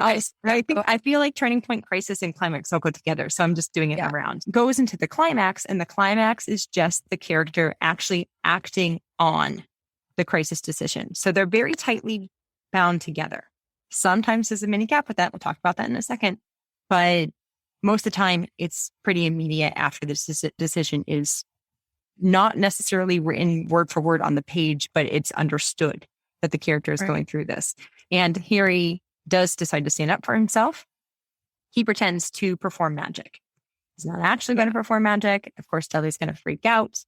I feel like turning point, crisis, and climax all go together. So I'm just doing it around. Goes into the climax, and the climax is just the character actually acting on the crisis decision. So they're very tightly bound together. Sometimes there's a mini gap with that. We'll talk about that in a second. But most of the time, it's pretty immediate after this decision is not necessarily written word for word on the page, but it's understood that the character is going through this. And Harry does decide to stand up for himself. He pretends to perform magic. He's not actually going to perform magic. Of course, Dudley's going to freak out.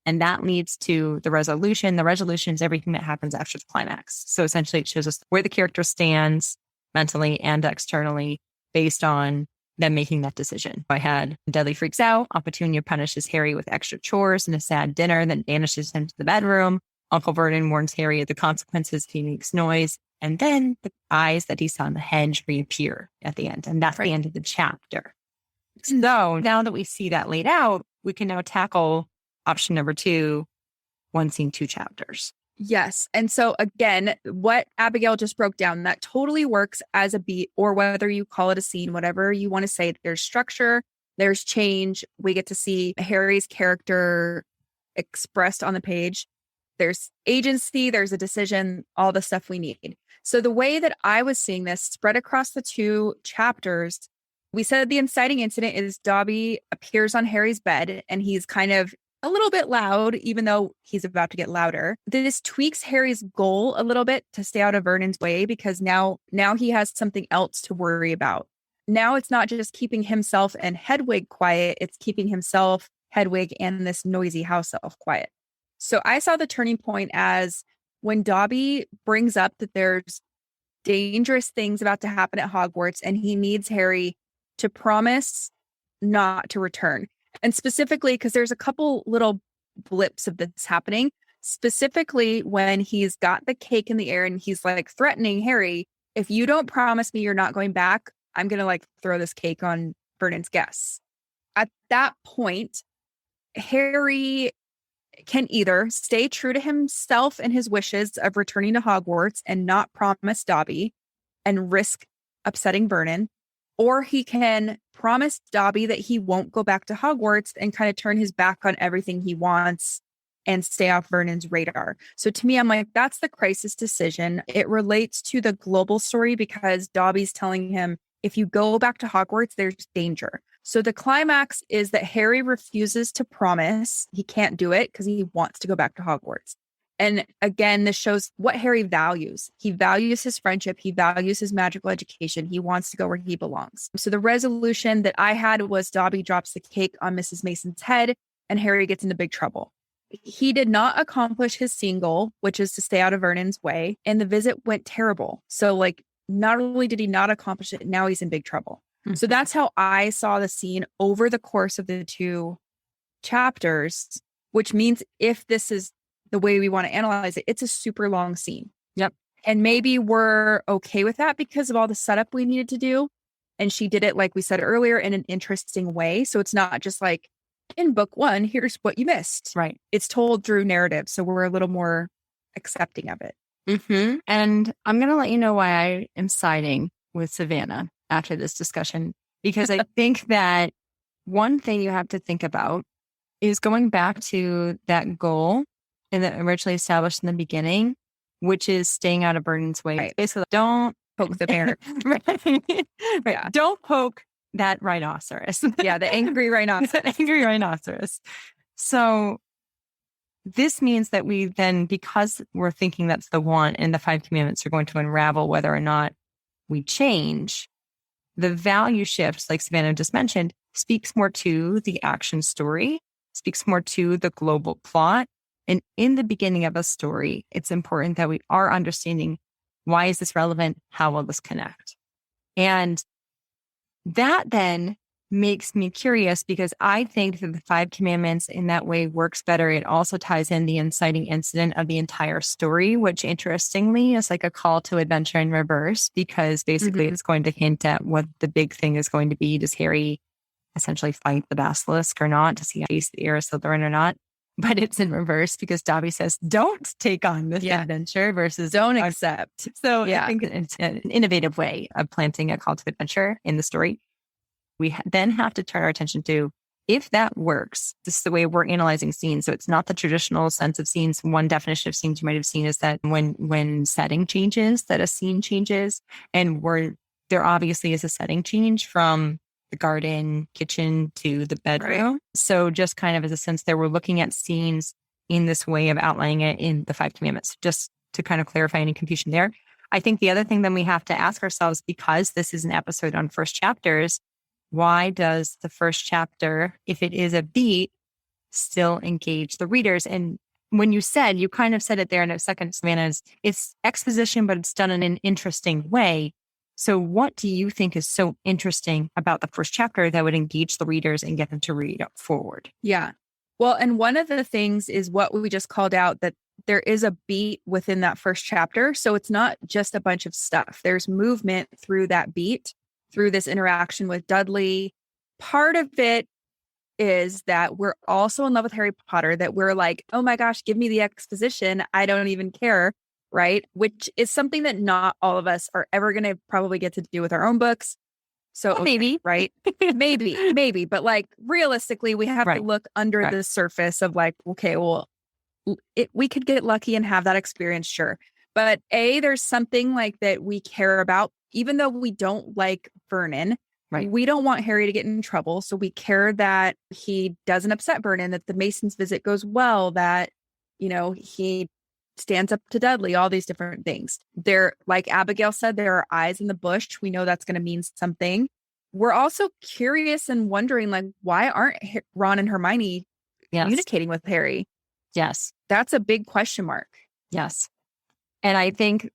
And that leads to the resolution. The resolution is everything that happens after the climax. So essentially, it shows us where the character stands mentally and externally based on them making that decision. I had Dudley freaks out. Aunt Petunia punishes Harry with extra chores and a sad dinner, then banishes him to the bedroom. Uncle Vernon warns Harry of the consequences if he makes noise. And then the eyes that he saw in the hedge reappear at the end. And that's the end of the chapter. So now that we see that laid out, we can now tackle option number 2, 1 scene, 2 chapters. Yes. And so again, what Abigail just broke down, that totally works as a beat, or whether you call it a scene, whatever you want to say. There's structure, there's change. We get to see Harry's character expressed on the page. There's agency, there's a decision, all the stuff we need. So the way that I was seeing this spread across the 2 chapters, we said the inciting incident is Dobby appears on Harry's bed and he's kind of a little bit loud, even though he's about to get louder. This tweaks Harry's goal a little bit to stay out of Vernon's way, because now he has something else to worry about. Now it's not just keeping himself and Hedwig quiet, it's keeping himself, Hedwig, and this noisy house elf quiet. So I saw the turning point as when Dobby brings up that there's dangerous things about to happen at Hogwarts and he needs Harry to promise not to return. And specifically, because there's a couple little blips of this happening, specifically when he's got the cake in the air and he's like threatening Harry, if you don't promise me you're not going back, I'm going to like throw this cake on Vernon's guests. At that point, Harry can either stay true to himself and his wishes of returning to Hogwarts and not promise Dobby and risk upsetting Vernon, or he can promise Dobby that he won't go back to Hogwarts and kind of turn his back on everything he wants and stay off Vernon's radar. So to me, I'm like, that's the crisis decision. It relates to the global story because Dobby's telling him, if you go back to Hogwarts, there's danger. So the climax is that Harry refuses to promise. He can't do it because he wants to go back to Hogwarts. And again, this shows what Harry values. He values his friendship. He values his magical education. He wants to go where he belongs. So the resolution that I had was Dobby drops the cake on Mrs. Mason's head and Harry gets into big trouble. He did not accomplish his scene goal, which is to stay out of Vernon's way. And the visit went terrible. So like, not only did he not accomplish it, now he's in big trouble. Mm-hmm. So that's how I saw the scene over the course of the 2 chapters, which means if this is the way we want to analyze it, it's a super long scene. Yep. And maybe we're okay with that because of all the setup we needed to do. And she did it, like we said earlier, in an interesting way. So it's not just like in book 1, here's what you missed. Right. It's told through narrative. So we're a little more accepting of it. Mm-hmm. And I'm going to let you know why I am siding with Savannah after this discussion, because I think that one thing you have to think about is going back to that goal and that originally established in the beginning, which is staying out of Vernon's way. Right. Basically, don't Poke the bear. right. Yeah. Don't poke that rhinoceros. Yeah, the angry rhinoceros. That angry rhinoceros. So this means that we then, because we're thinking that's the one and the 5 commandments are going to unravel whether or not we change, the value shift, like Savannah just mentioned, speaks more to the action story, speaks more to the global plot. And in the beginning of a story, it's important that we are understanding, why is this relevant? How will this connect? And that then makes me curious, because I think that the 5 commandments in that way works better. It also ties in the inciting incident of the entire story, which interestingly is like a call to adventure in reverse, because basically it's going to hint at what the big thing is going to be. Does Harry essentially fight the basilisk or not? Does he face the heir of Slytherin or not? But it's in reverse because Dobby says, don't take on this adventure versus don't accept. So I think it's an innovative way of planting a call to adventure in the story. We then have to turn our attention to, if that works, this is the way we're analyzing scenes. So it's not the traditional sense of scenes. One definition of scenes you might have seen is that when setting changes, that a scene changes, and there obviously is a setting change from the garden, kitchen to the bedroom. Right. So just kind of as a sense there, we're looking at scenes in this way of outlining it in the Five Commandments, just to kind of clarify any confusion there. I think the other thing then we have to ask ourselves, because this is an episode on first chapters, why does the first chapter, if it is a beat, still engage the readers? And when you kind of said it there in a second, Savannah, it's exposition, but it's done in an interesting way. So what do you think is so interesting about the first chapter that would engage the readers and get them to read up forward? Yeah. Well, and one of the things is what we just called out, that there is a beat within that first chapter. So it's not just a bunch of stuff. There's movement through that beat, through this interaction with Dudley. Part of it is that we're also in love with Harry Potter, that we're like, oh my gosh, give me the exposition. I don't even care. Right. Which is something that not all of us are ever going to probably get to do with our own books. So maybe, right. maybe. But like realistically, we have to look under the surface of like, okay, well, we could get lucky and have that experience. Sure. But there's something like that we care about, even though we don't like Vernon. Right. We don't want Harry to get in trouble. So we care that he doesn't upset Vernon, that the Mason's visit goes well, that, he stands up to Dudley, all these different things. There, like Abigail said, there are eyes in the bush. We know that's going to mean something. We're also curious and wondering, like, why aren't Ron and Hermione communicating with Harry? Yes. That's a big question mark. Yes. And I think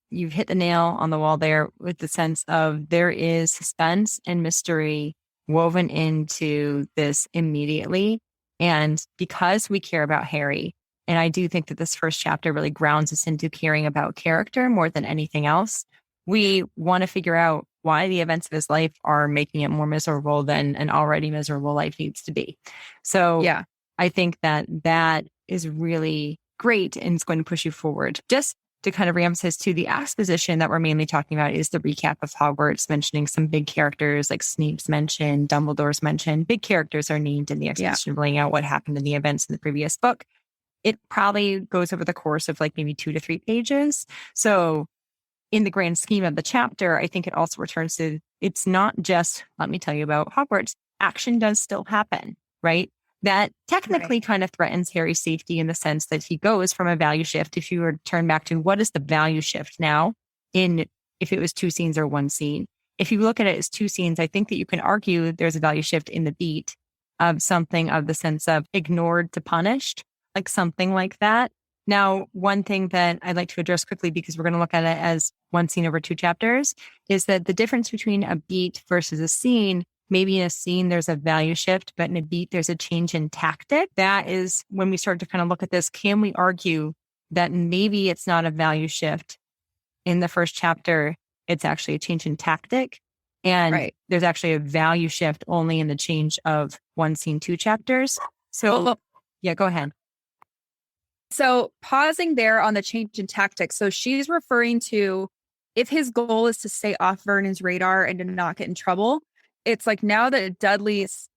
you've hit the nail on the wall there with the sense of there is suspense and mystery woven into this immediately. And because we care about Harry, and I do think that this first chapter really grounds us into caring about character more than anything else, we want to figure out why the events of his life are making it more miserable than an already miserable life needs to be. So yeah, I think that is really great and it's going to push you forward. Just to kind of reemphasize too, the exposition that we're mainly talking about is the recap of Hogwarts, mentioning some big characters like Snape's mentioned, Dumbledore's mentioned. Big characters are named in the exposition, laying out what happened in the events in the previous book. It probably goes over the course of like maybe 2 to 3 pages. So in the grand scheme of the chapter, I think it also returns to, it's not just, let me tell you about Hogwarts. Action does still happen, right? That technically kind of threatens Harry's safety in the sense that he goes from a value shift. If you were to turn back to what is the value shift now if it was 2 scenes or 1 scene, if you look at it as 2 scenes, I think that you can argue there's a value shift in the beat of something of the sense of ignored to punished, like something like that. Now, one thing that I'd like to address quickly, because we're going to look at it as 1 scene over 2 chapters, is that the difference between a beat versus a scene, maybe in a scene, there's a value shift, but in a beat, there's a change in tactic. That is when we start to kind of look at this. Can we argue that maybe it's not a value shift in the first chapter? It's actually a change in tactic. And there's actually a value shift only in the change of 1 scene, 2 chapters. So yeah, go ahead. So pausing there on the change in tactics. So she's referring to if his goal is to stay off Vernon's radar and to not get in trouble. It's like now that Dudley's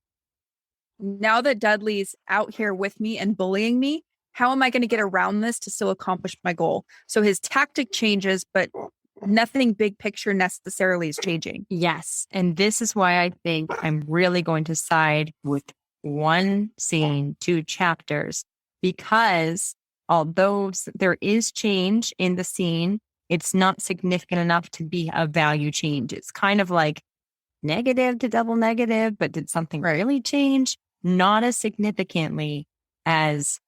out here with me and bullying me, how am I going to get around this to still accomplish my goal? So his tactic changes, but nothing big picture necessarily is changing. Yes. And this is why I think I'm really going to side with 1 scene, 2 chapters, because although there is change in the scene, it's not significant enough to be a value change. It's kind of like negative to double negative, but did something really change? Not as significantly as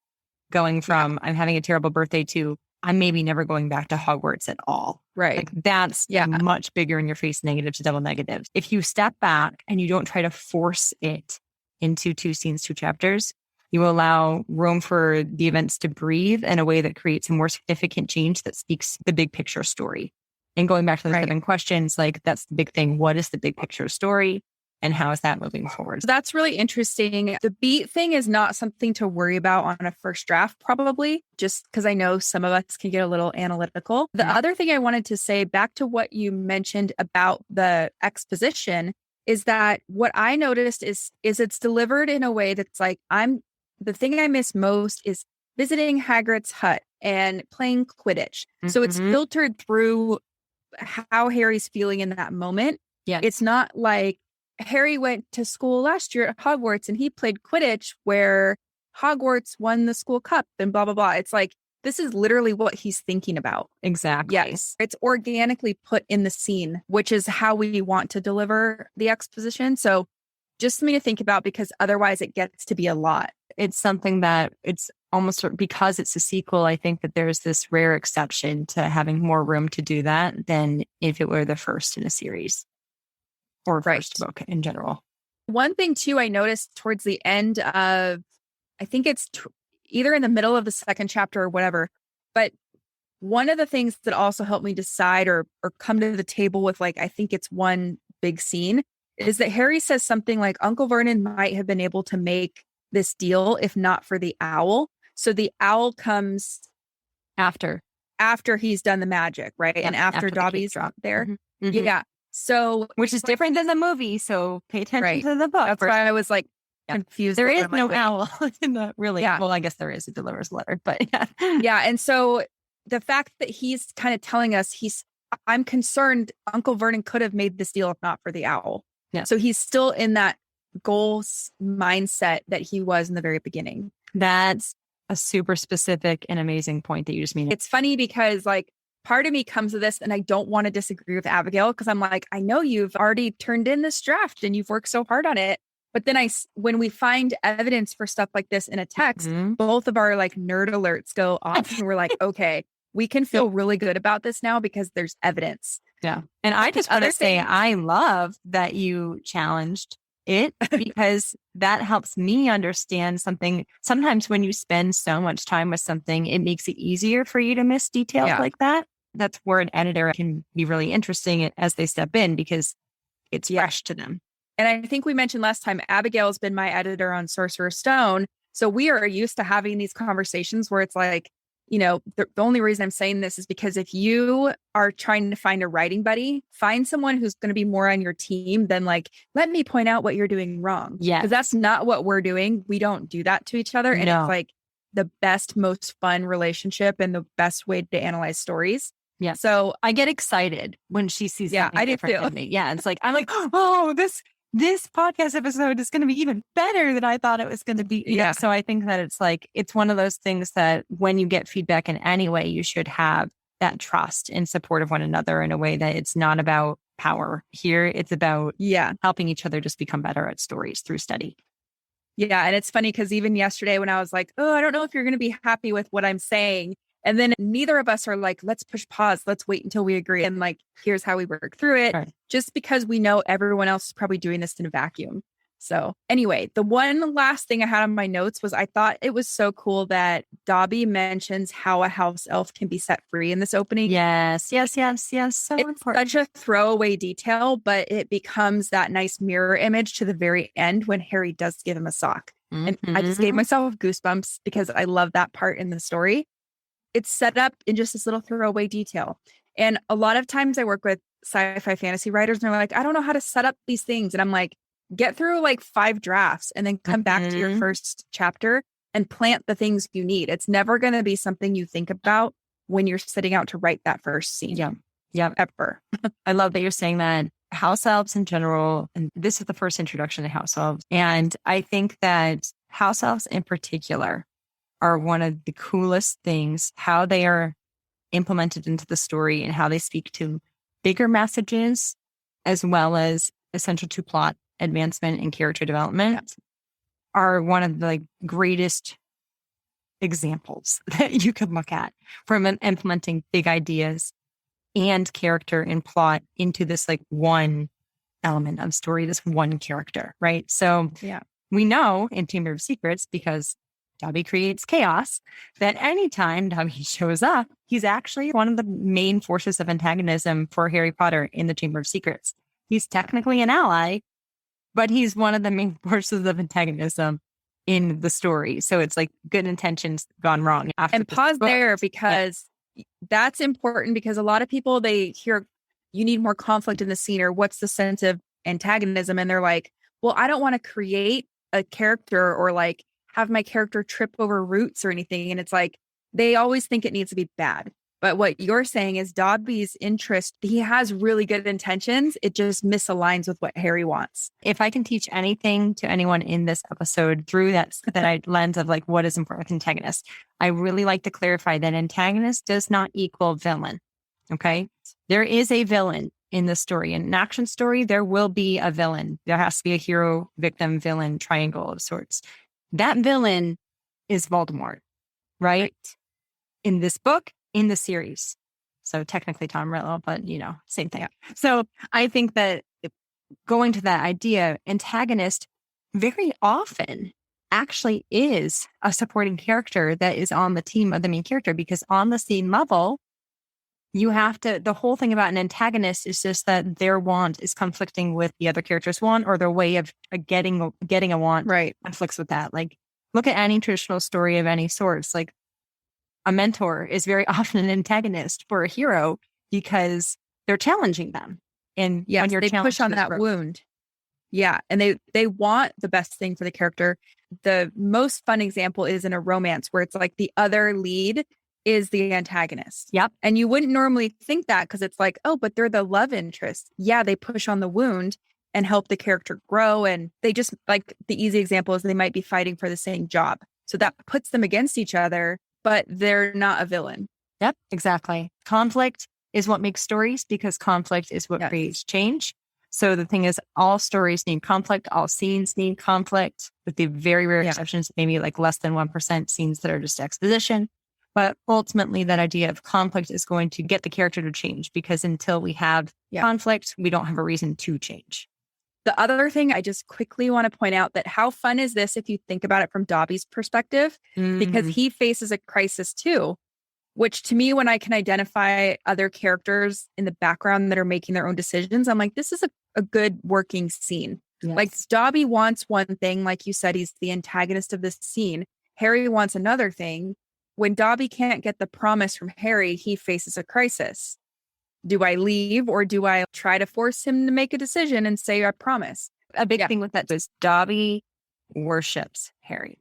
going from I'm having a terrible birthday to I'm maybe never going back to Hogwarts at all. Right. Like that's much bigger in your face, negative to double negative. If you step back and you don't try to force it into 2 scenes, 2 chapters, you allow room for the events to breathe in a way that creates a more significant change that speaks the big picture story. And going back to the 7 questions, like that's the big thing. What is the big picture story and how is that moving forward? So that's really interesting. The beat thing is not something to worry about on a first draft, probably, just because I know some of us can get a little analytical. The other thing I wanted to say back to what you mentioned about the exposition is that what I noticed is it's delivered in a way that's like, the thing I miss most is visiting Hagrid's hut and playing Quidditch. So it's filtered through how Harry's feeling in that moment. Yeah. It's not like Harry went to school last year at Hogwarts and he played Quidditch where Hogwarts won the school cup and blah, blah, blah. It's like, this is literally what he's thinking about. Exactly. Yes. It's organically put in the scene, which is how we want to deliver the exposition. So just something to think about, because otherwise it gets to be a lot. It's something that it's almost, because it's a sequel, I think that there's this rare exception to having more room to do that than if it were the first in a series or first book in general. One thing too, I noticed towards the end of, I think it's either in the middle of the second chapter or whatever, but one of the things that also helped me decide or come to the table with, like, I think it's one big scene, is that Harry says something like Uncle Vernon might have been able to make this deal if not for the owl. So the owl comes after he's done the magic, right? Yeah, and after Dobby's there. Mm-hmm. Yeah. So, which is different than the movie. So pay attention to the book. That's why I was like confused. There is no owl in the really. Yeah. Well, I guess there is. It delivers a letter, but yeah. Yeah. And so the fact that he's kind of telling us I'm concerned Uncle Vernon could have made this deal if not for the owl. Yeah. So he's still in that goals mindset that he was in the very beginning. That's a super specific and amazing point that you just made. It's funny because, like, part of me comes to this and I don't want to disagree with Abigail, because I'm like, I know you've already turned in this draft and you've worked so hard on it. But then when we find evidence for stuff like this in a text, both of our like nerd alerts go off and we're like, okay, we can feel really good about this now because there's evidence. Yeah. And I just want to say, I love that you challenged it, because that helps me understand something. Sometimes when you spend so much time with something, it makes it easier for you to miss details like that. That's where an editor can be really interesting as they step in, because it's fresh to them. And I think we mentioned last time, Abigail's been my editor on Sorcerer's Stone. So we are used to having these conversations where it's like, you know, the only reason I'm saying this is because if you are trying to find a writing buddy, find someone who's going to be more on your team than like, let me point out what you're doing wrong. Yeah. Because that's not what we're doing. We don't do that to each other. And it's like the best, most fun relationship and the best way to analyze stories. Yeah. So I get excited when she sees something I do different too. than me. Yeah. It's like, I'm like, oh, this podcast episode is going to be even better than I thought it was going to be. Yeah. So I think that it's like, it's one of those things that when you get feedback in any way, you should have that trust and support of one another in a way that it's not about power. Here, it's about helping each other just become better at stories through study. Yeah. And it's funny because even yesterday when I was like, oh, I don't know if you're going to be happy with what I'm saying. And then neither of us are like, let's push pause. Let's wait until we agree. And like, here's how we work through it. Right. Just because we know everyone else is probably doing this in a vacuum. So anyway, the one last thing I had on my notes was I thought it was so cool that Dobby mentions how a house elf can be set free in this opening. Yes. So it's important. such a throwaway detail, but it becomes that nice mirror image to the very end when Harry does give him a sock. And I just gave myself goosebumps because I love that part in the story. It's set up in just this little throwaway detail. And a lot of times I work with sci-fi fantasy writers and they're like, I don't know how to set up these things. And I'm like, get through like 5 drafts and then come back to your first chapter and plant the things you need. It's never going to be something you think about when you're setting out to write that first scene. Yeah. Ever. I love that you're saying that. House elves in general, and this is the first introduction to house elves. And I think that house elves in particular are one of the coolest things, how they are implemented into the story and how they speak to bigger messages, as well as essential to plot advancement and character development, are one of the greatest examples that you could look at from implementing big ideas and character and plot into this like one element of story, this one character, right? So we know in Chamber of Secrets, because Dobby creates chaos, that anytime Dobby shows up, he's actually one of the main forces of antagonism for Harry Potter in the Chamber of Secrets. He's technically an ally, but he's one of the main forces of antagonism in the story. So it's like good intentions gone wrong. And pause there, because that's important, because a lot of people, they hear you need more conflict in the scene, or what's the sense of antagonism, and they're like, well, I don't want to create a character or like have my character trip over roots or anything. And it's like, they always think it needs to be bad. But what you're saying is Dobby's interest, he has really good intentions. It just misaligns with what Harry wants. If I can teach anything to anyone in this episode through that lens of like what is important with antagonists, I really like to clarify that antagonist does not equal villain. Okay. There is a villain in the story. In an action story, there will be a villain. There has to be a hero, victim, villain triangle of sorts. That villain is Voldemort, right? In this book, in the series. So technically Tom Riddle, but same thing. Yeah. So I think that going to that idea, antagonist very often actually is a supporting character that is on the team of the main character, because on the same level, the whole thing about an antagonist is just that their want is conflicting with the other character's want, or their way of getting a want conflicts with that. Like, look at any traditional story of any sorts. Like, a mentor is very often an antagonist for a hero because they're challenging them. And when they push on that wound. Yeah. And they want the best thing for the character. The most fun example is in a romance where it's like the other lead is the antagonist. Yep. And you wouldn't normally think that because it's like, oh, but they're the love interest. Yeah, they push on the wound and help the character grow. And they just, like, the easy example is they might be fighting for the same job. So that puts them against each other, but they're not a villain. Yep, exactly. Conflict is what makes stories, because conflict is what creates change. So the thing is, all stories need conflict. All scenes need conflict, with the very rare exceptions, maybe like less than 1% scenes that are just exposition. But ultimately, that idea of conflict is going to get the character to change, because until we have conflict, we don't have a reason to change. The other thing I just quickly want to point out, that how fun is this if you think about it from Dobby's perspective, because he faces a crisis too, which to me, when I can identify other characters in the background that are making their own decisions, I'm like, this is a good working scene. Yes. Like, Dobby wants one thing, like you said, he's the antagonist of this scene. Harry wants another thing. When Dobby can't get the promise from Harry, he faces a crisis. Do I leave, or do I try to force him to make a decision and say, I promise? A big thing with that is Dobby worships Harry.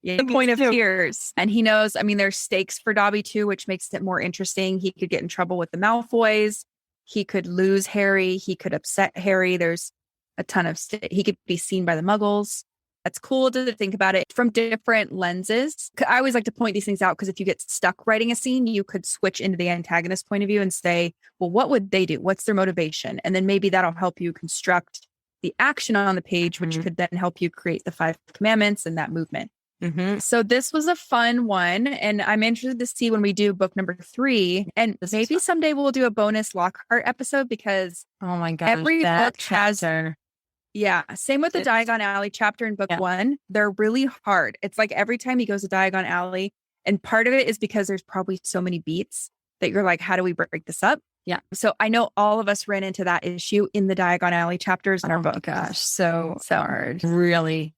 Yeah, the point of tears. And he knows, I mean, there's stakes for Dobby too, which makes it more interesting. He could get in trouble with the Malfoys. He could lose Harry. He could upset Harry. There's a ton of he could be seen by the Muggles. That's cool to think about it from different lenses. I always like to point these things out, because if you get stuck writing a scene, you could switch into the antagonist point of view and say, well, what would they do? What's their motivation? And then maybe that'll help you construct the action on the page, which could then help you create the 5 commandments and that movement. So this was a fun one, and I'm interested to see when we do book number 3, and maybe someday we'll do a bonus Lockhart episode, because oh my gosh, every book has same with the Diagon Alley chapter in book 1. They're really hard. It's like every time he goes to Diagon Alley, and part of it is because there's probably so many beats that you're like, how do we break this up? Yeah. So I know all of us ran into that issue in the Diagon Alley chapters in our book. Gosh, so hard. Really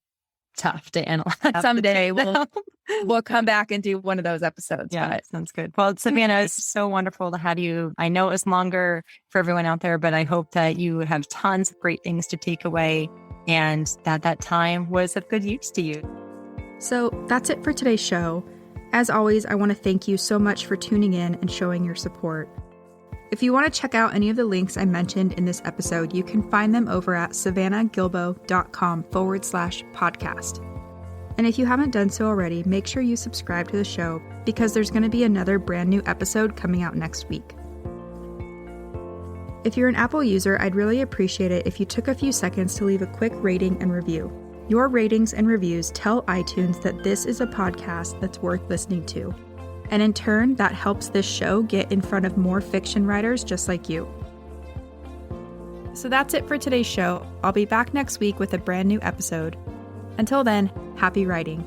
tough to analyze. Someday we'll come back and do one of those episodes. Yeah, that sounds good. Well, Savannah, it's so wonderful to have you. I know it was longer for everyone out there, but I hope that you have tons of great things to take away, and that time was of good use to you. So that's it for today's show. As always, I want to thank you so much for tuning in and showing your support. If you want to check out any of the links I mentioned in this episode, you can find them over at savannahgilbo.com/podcast. And if you haven't done so already, make sure you subscribe to the show, because there's going to be another brand new episode coming out next week. If you're an Apple user, I'd really appreciate it if you took a few seconds to leave a quick rating and review. Your ratings and reviews tell iTunes that this is a podcast that's worth listening to. And in turn, that helps this show get in front of more fiction writers just like you. So that's it for today's show. I'll be back next week with a brand new episode. Until then, happy writing.